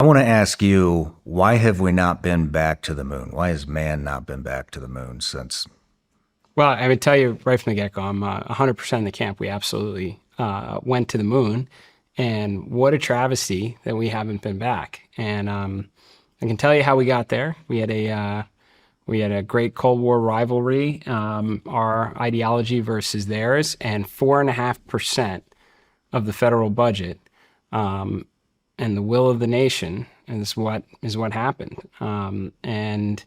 want to ask you, why have we not been back to the moon? Why has man not been back to the moon since? Well, I would tell you right from the get-go, I'm 100% in the camp. We absolutely went to the moon, and what a travesty that we haven't been back. And I can tell you how we got there. We had a great Cold War rivalry, our ideology versus theirs, and 4.5% of the federal budget and the will of the nation is what happened. And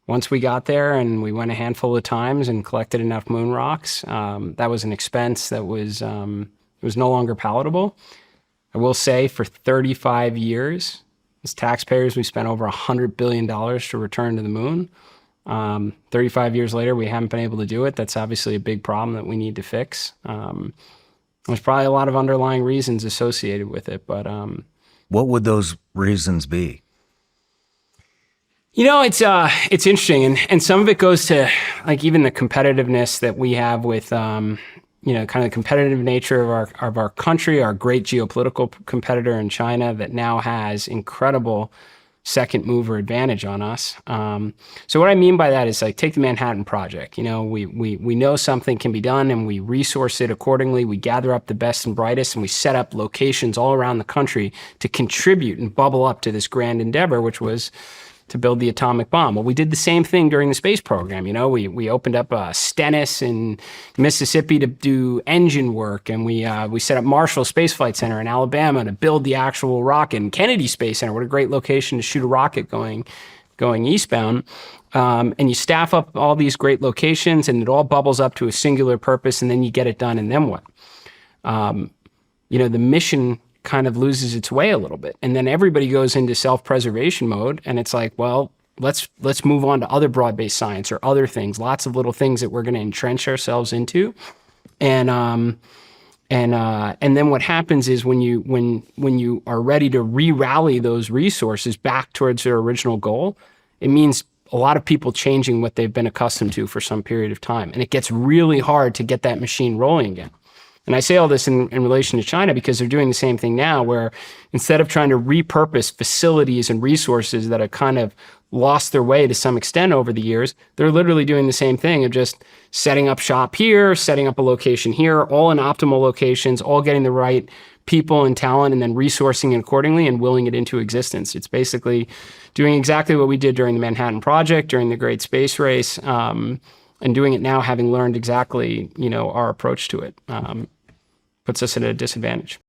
once we got there and we went a handful of times and collected enough moon rocks, that was an expense that was it was no longer palatable. I will say for 35 years, as taxpayers, we spent over $100 billion to return to the moon. 35 years later, we haven't been able to do it. That's obviously a big problem that we need to fix. There's probably a lot of underlying reasons associated with it, but What would those reasons be? it's interesting, and some of it goes to like even the competitiveness that we have with kind of the competitive nature of our country, our great geopolitical competitor in China that now has incredible second mover advantage on us. So what I mean by that is like take the Manhattan Project. We know something can be done and we resource it accordingly. We gather up the best and brightest and we set up locations all around the country to contribute and bubble up to this grand endeavor, which was to build the atomic bomb. Well, we did the same thing during the space program. We opened up Stennis in Mississippi to do engine work, and we set up Marshall Space Flight Center in Alabama to build the actual rocket. And Kennedy Space Center, what a great location to shoot a rocket going eastbound. And you staff up all these great locations, and it all bubbles up to a singular purpose, and then you get it done, and then what? The mission kind of loses its way a little bit. And then everybody goes into self-preservation mode. And it's like, well, let's move on to other broad-based science or other things, lots of little things that we're going to entrench ourselves into. And then what happens is when you are ready to re-rally those resources back towards their original goal, it means a lot of people changing what they've been accustomed to for some period of time. And it gets really hard to get that machine rolling again. And I say all this in relation to China because they're doing the same thing now, where instead of trying to repurpose facilities and resources that have kind of lost their way to some extent over the years, they're literally doing the same thing of just setting up shop here, setting up a location here, all in optimal locations, all getting the right people and talent, and then resourcing it accordingly and willing it into existence. It's basically doing exactly what we did during the Manhattan Project, during the Great Space Race, and doing it now, having learned exactly, our approach to it, puts us at a disadvantage.